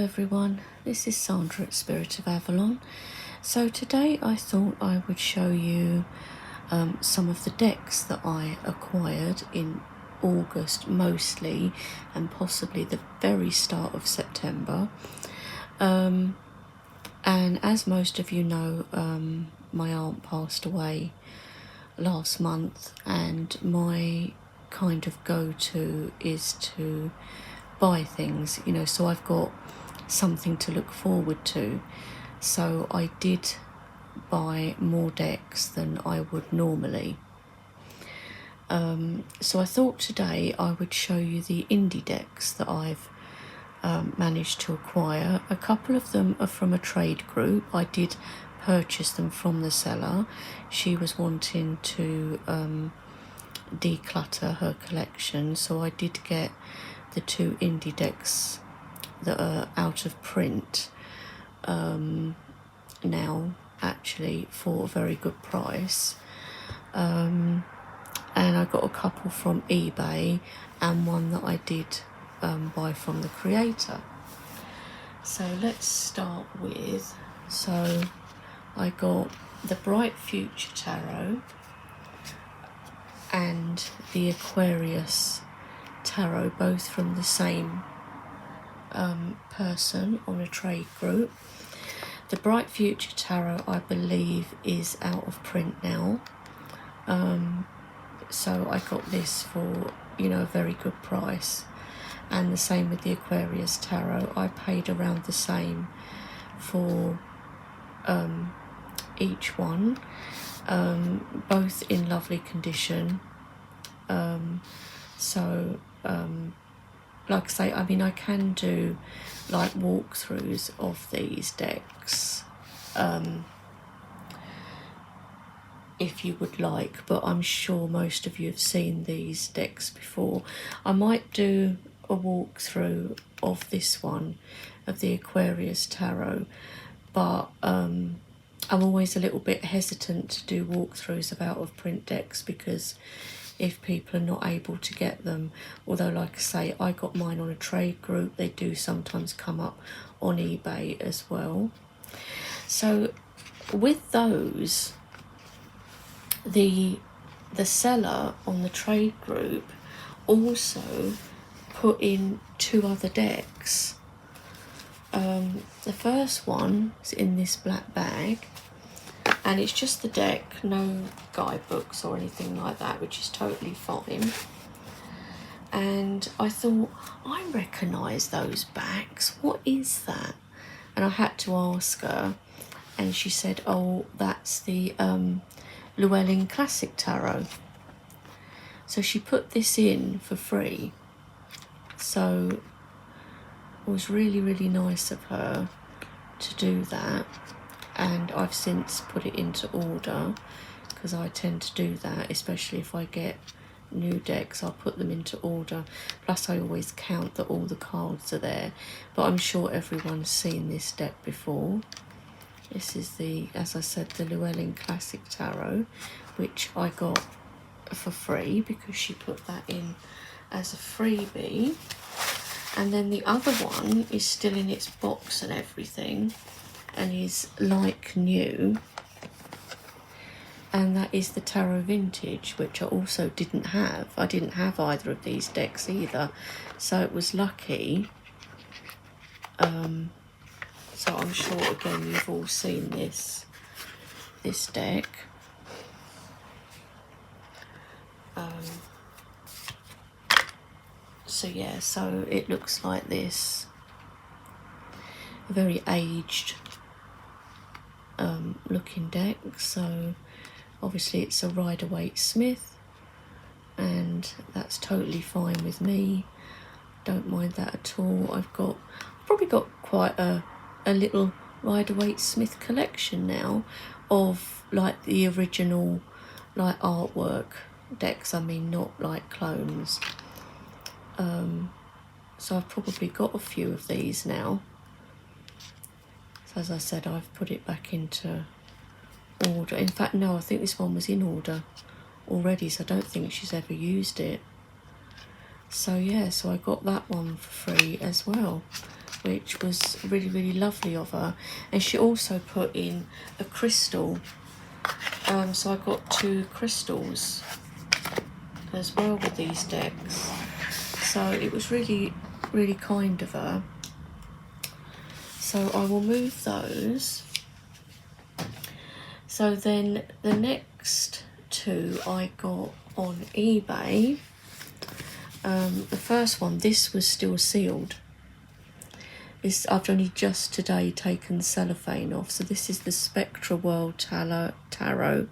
everyone, this is Sandra at Spirit of Avalon. So today I thought I would show you some of the decks that I acquired in August mostly, and possibly the very start of September. And as most of you know, my aunt passed away last month, and my kind of go-to is to buy things, so I've got something to look forward to. So I did buy more decks than I would normally. So I thought today I would show you the indie decks that I've managed to acquire. A couple of them are from a trade group. I did purchase them from the seller. She was wanting to declutter her collection, so I did get the two indie decks that are out of print now, actually, for a very good price. And I got a couple from eBay and one that I did buy from the creator. So let's start with, I got the Bright Future Tarot and the Aquarius Tarot, both from the same person on a trade group. The Bright Future Tarot, I believe, is out of print now. So I got this for, a very good price. And the same with the Aquarius Tarot. I paid around the same for each one. Both in lovely condition. Like I say, I can do like walkthroughs of these decks if you would like, but I'm sure most of you have seen these decks before. I might do a walkthrough of this one, of the Aquarius Tarot, but I'm always a little bit hesitant to do walkthroughs of out of print decks, because if people are not able to get them, although like I say, I got mine on a trade group, they do sometimes come up on eBay as well. So with those, the seller on the trade group also put in two other decks. The first one is in this black bag, and it's just the deck, no guidebooks or anything like that, which is totally fine. And I thought, I recognise those backs, what is that? And I had to ask her, and she said, oh, that's the Llewellyn Classic Tarot. So she put this in for free. So it was really, really nice of her to do that. And I've since put it into order, because I tend to do that, especially if I get new decks. I'll put them into order. Plus I always count that all the cards are there. But I'm sure everyone's seen this deck before. This is the, as I said, the Llewellyn Classic Tarot, which I got for free because she put that in as a freebie. And then the other one is still in its box and everything, and is like new, and that is the Tarot Vintage, which I also didn't have. I didn't have either of these decks either, so it was lucky. So I'm sure again you've all seen this deck. So yeah, so it looks like this, a very aged looking deck. So obviously it's a Rider-Waite-Smith, and that's totally fine with me. Don't mind that at all. I've probably got quite a little Rider-Waite-Smith collection now of like the original like artwork decks, not like clones. So I've probably got a few of these now. So as I said, I've put it back into order. In fact, no, I think this one was in order already, so I don't think she's ever used it. So yeah, so I got that one for free as well. which was really, really lovely of her. And she also put in a crystal. So I got 2 crystals as well with these decks. So it was really, really kind of her. So I will move those. So then the next 2 I got on eBay. The first one, this was still sealed. I've only just today taken cellophane off. So this is the Spectra World Tarot,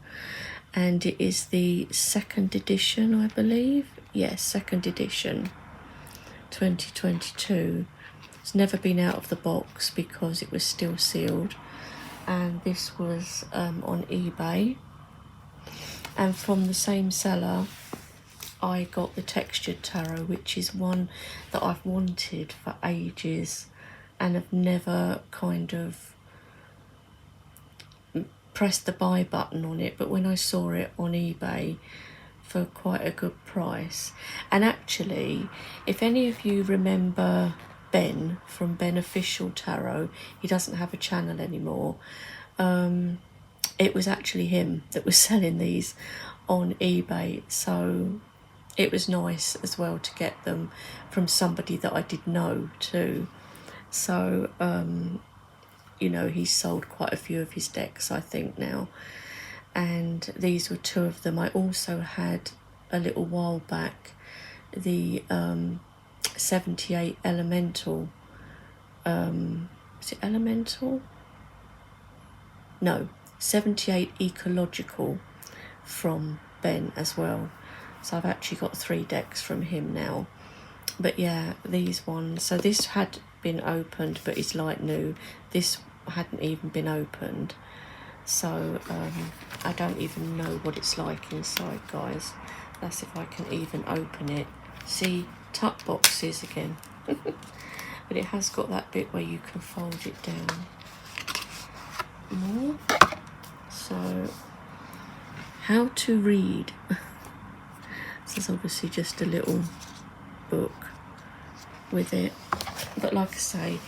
and it is the 2nd edition, I believe. Yes, 2nd edition, 2022. It's never been out of the box because it was still sealed. And this was on eBay. And from the same seller, I got the Textured Tarot, which is one that I've wanted for ages and have never kind of pressed the buy button on it. But when I saw it on eBay for quite a good price, and actually, if any of you remember Ben from Beneficial Tarot, he doesn't have a channel anymore. It was actually him that was selling these on eBay, so it was nice as well to get them from somebody that I did know too. So you know, he's sold quite a few of his decks, I think, now, and these were 2 of them. I also had a little while back the 78 Elemental. Is it Elemental? No, 78 Ecological from Ben as well. So I've actually got 3 decks from him now. But yeah, these ones. So this had been opened, but it's like new. This hadn't even been opened. So I don't even know what it's like inside, guys. That's if I can even open it. See, tuck boxes again. But it has got that bit where you can fold it down more. So, how to read. This is obviously just a little book with it. But like I say,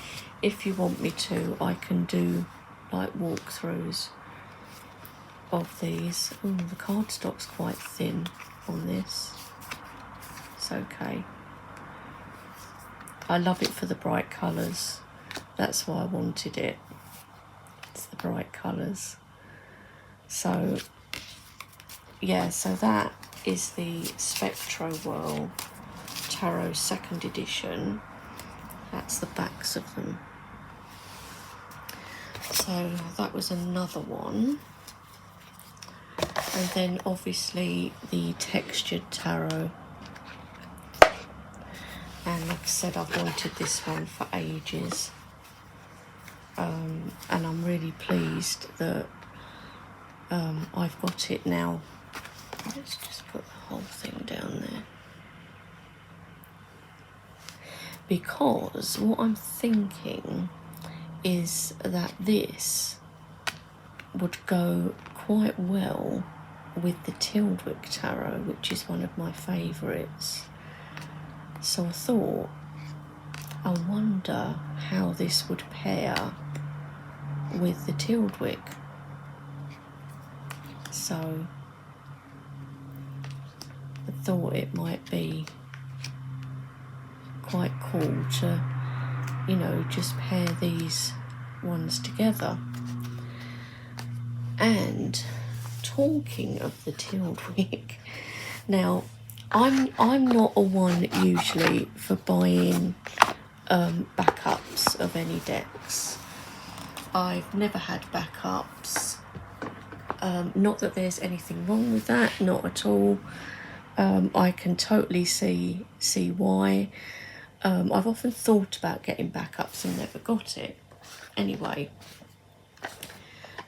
if you want me to, I can do like walkthroughs of these. Oh, the cardstock's quite thin on this. It's okay. I love it for the bright colours. That's why I wanted it. It's the bright colours. So, yeah, so that is the Spectra World Tarot 2nd edition. That's the backs of them. So that was another one. And then obviously the Textured Tarot. And like I said, I've wanted this one for ages. And I'm really pleased that I've got it now. Let's just put the whole thing down there. Because what I'm thinking is that this would go quite well with the Tildwick Tarot, which is one of my favourites. So I thought, I wonder how this would pair with the Tildwick. So I thought it might be quite cool to, you know, just pair these ones together. And talking of the Tildwick, now I'm not a one usually for buying backups of any decks. I've never had backups. Not that there's anything wrong with that, not at all. I can totally see why. I've often thought about getting backups and never got it. Anyway,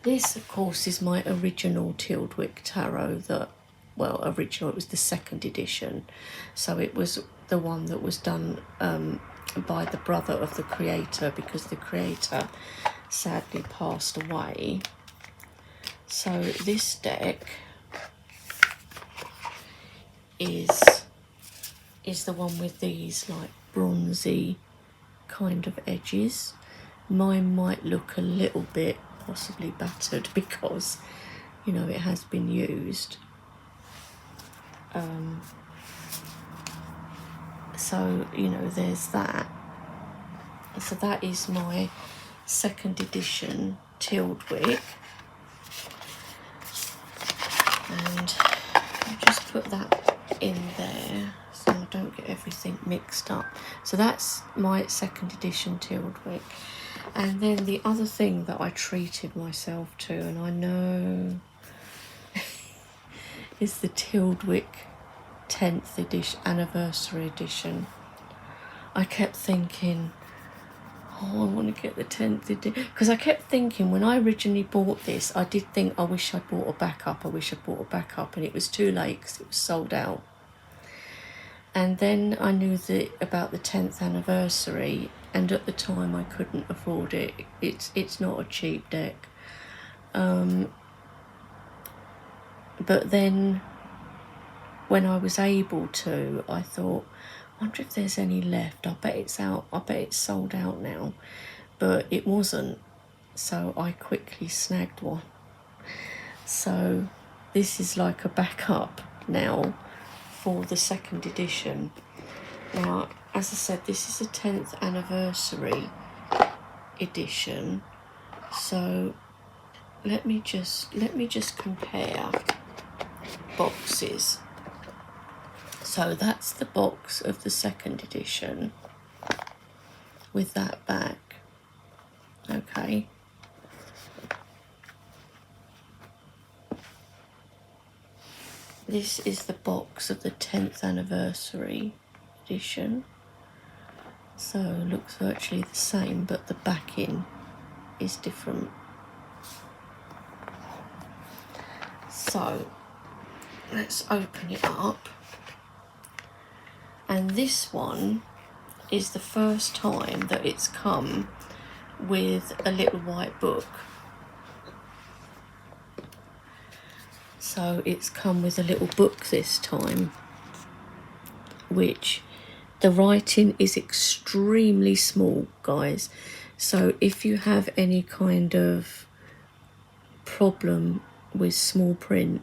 this of course is my original Tildwick Tarot that, well, original, it was the 2nd edition. So it was the one that was done by the brother of the creator, because the creator sadly passed away. So this deck is the one with these like bronzy kind of edges. Mine might look a little bit possibly battered because, you know, it has been used. So, you know, there's that. So that is my 2nd edition Tildwick. And I'll just put that in there so I don't get everything mixed up. So that's my 2nd edition Tildwick. And then the other thing that I treated myself to, and I know, is the Tildwick 10th edition, anniversary edition. I kept thinking, oh, I want to get the 10th edition, because I kept thinking when I originally bought this, I did think, I wish I'd bought a backup, and it was too late because it was sold out. And then I knew about the 10th anniversary, and at the time I couldn't afford it. It's not a cheap deck. But then when I was able to, I thought, I wonder if there's any left. I bet it's out. I bet it's sold out now. But it wasn't. So I quickly snagged one. So this is like a backup now for the 2nd edition. Now, as I said, this is a 10th anniversary edition. So let me just compare boxes. So that's the box of the 2nd edition with that back. Okay. This is the box of the 10th anniversary edition. So it looks virtually the same, but the backing is different. So let's open it up. And this one is the first time that it's come with a little white book. So it's come with a little book this time, which the writing is extremely small, guys. So if you have any kind of problem with small print,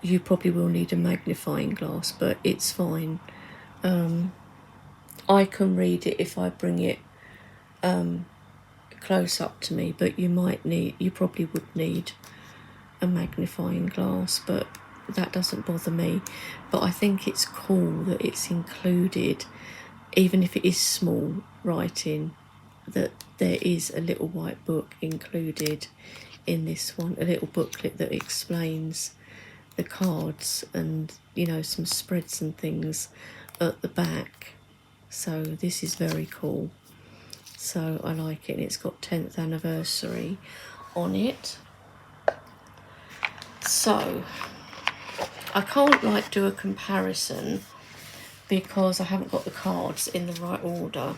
you probably will need a magnifying glass, but it's fine. I can read it if I bring it close up to me, but you probably would need a magnifying glass, but that doesn't bother me. But I think it's cool that it's included, even if it is small writing, that there is a little white book included in this one, a little booklet that explains the cards and, you know, some spreads and things at the back. So this is very cool. So I like it, and it's got 10th anniversary on it. So I can't do a comparison because I haven't got the cards in the right order.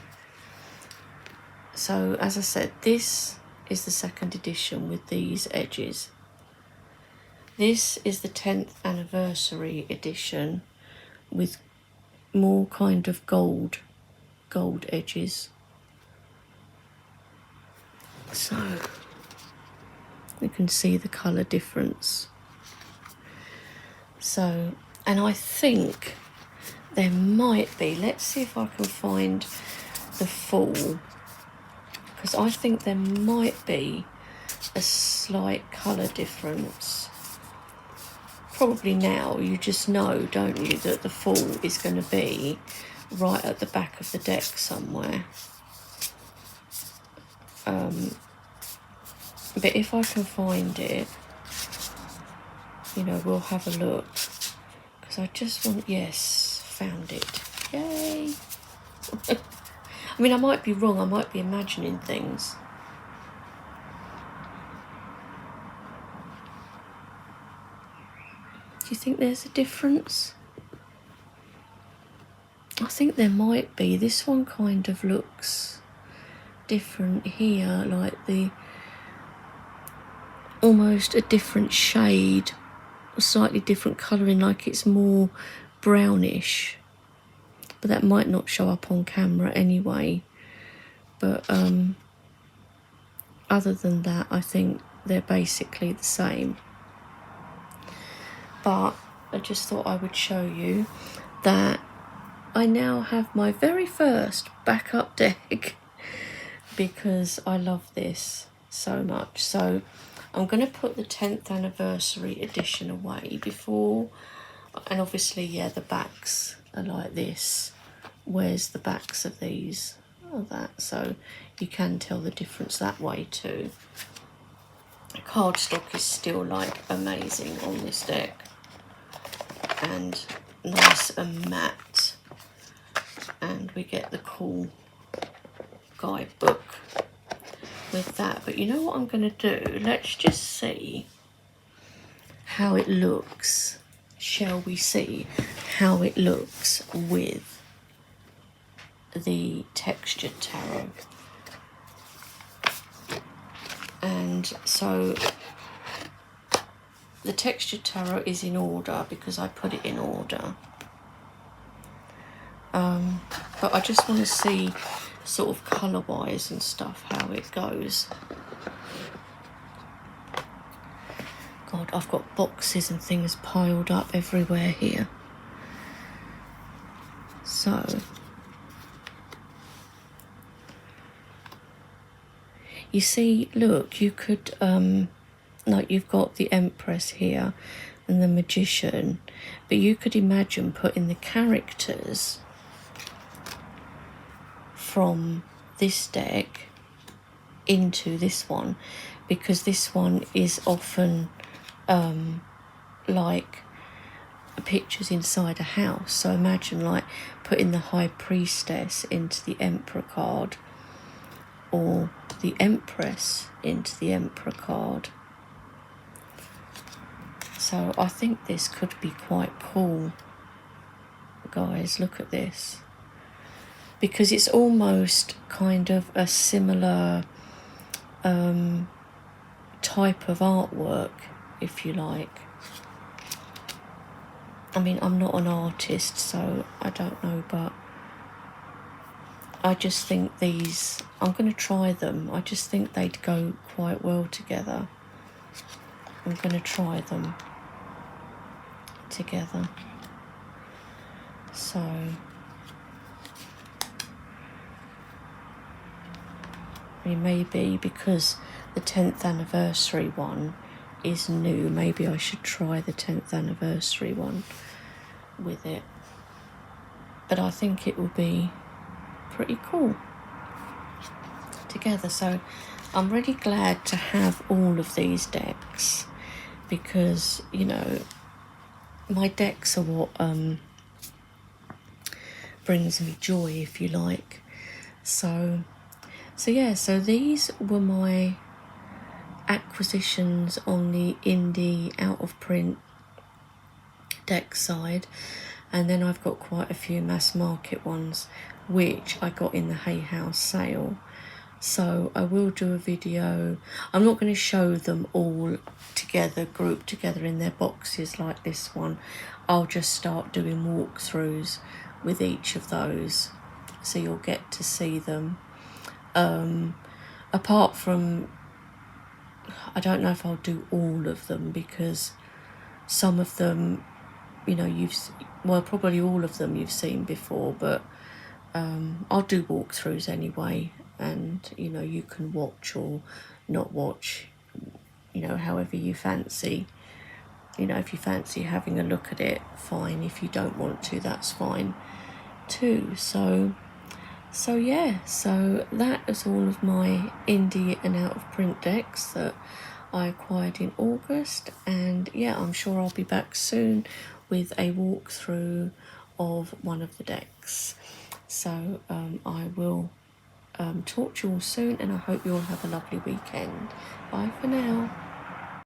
So as I said, this is the 2nd edition with these edges. This is the 10th anniversary edition with more kind of gold edges. So you can see the colour difference. So, and I think there might be, let's see if I can find the full, because I think there might be a slight colour difference. Probably now you just know, don't you, that the full is going to be right at the back of the deck somewhere. But if I can find it, you know, we'll have a look. Because I just want, yes, found it. Yay! I mean, I might be wrong, I might be imagining things. Do you think there's a difference? I think there might be. This one kind of looks different here, like almost a different shade, a slightly different colouring, like it's more brownish. But that might not show up on camera anyway. but other than that, I think they're basically the same. But I just thought I would show you that I now have my very first backup deck because I love this so much. So I'm going to put the 10th anniversary edition away before, and obviously, yeah, the backs are like this. Where's the backs of these? Oh, that. So you can tell the difference that way too. Cardstock is still like amazing on this deck, and nice and matte, and we get the cool guidebook with that. But you know what I'm going to do? Let's just see how it looks. Shall we see how it looks with the textured tarot? And so the textured tarot is in order because I put it in order. But I just want to see sort of colour wise and stuff how it goes. God, I've got boxes and things piled up everywhere here. So you see, look, you could like you've got the Empress here and the Magician, but you could imagine putting the characters from this deck into this one, because this one is often like pictures inside a house. So imagine like putting the High Priestess into the Emperor card, or the Empress into the Emperor card. So I think this could be quite cool, guys. Look at this, because it's almost kind of a similar type of artwork, if you like. I mean, I'm not an artist, so I don't know, but I just think these, I'm going to try them. I just think they'd go quite well together. I'm going to try them together. So I mean, maybe because the 10th anniversary one is new, maybe I should try the 10th anniversary one with it. But I think it will be pretty cool together. So I'm really glad to have all of these decks, because, you know, my decks are what brings me joy, if you like. So yeah, so these were my acquisitions on the indie out of print deck side, and then I've got quite a few mass market ones which I got in the Hay House sale. So I will do a video. I'm not going to show them all together, grouped together in their boxes like this one. I'll just start doing walkthroughs with each of those, so you'll get to see them. Apart from, I don't know if I'll do all of them, because some of them, you know, probably all of them you've seen before, but I'll do walkthroughs anyway, and, you know, you can watch or not watch, you know, however you fancy. You know, if you fancy having a look at it, fine. If you don't want to, that's fine too. So yeah, so that is all of my indie and out of print decks that I acquired in August. And yeah, I'm sure I'll be back soon with a walkthrough of one of the decks. So I will talk to you all soon, and I hope you all have a lovely weekend. Bye for now.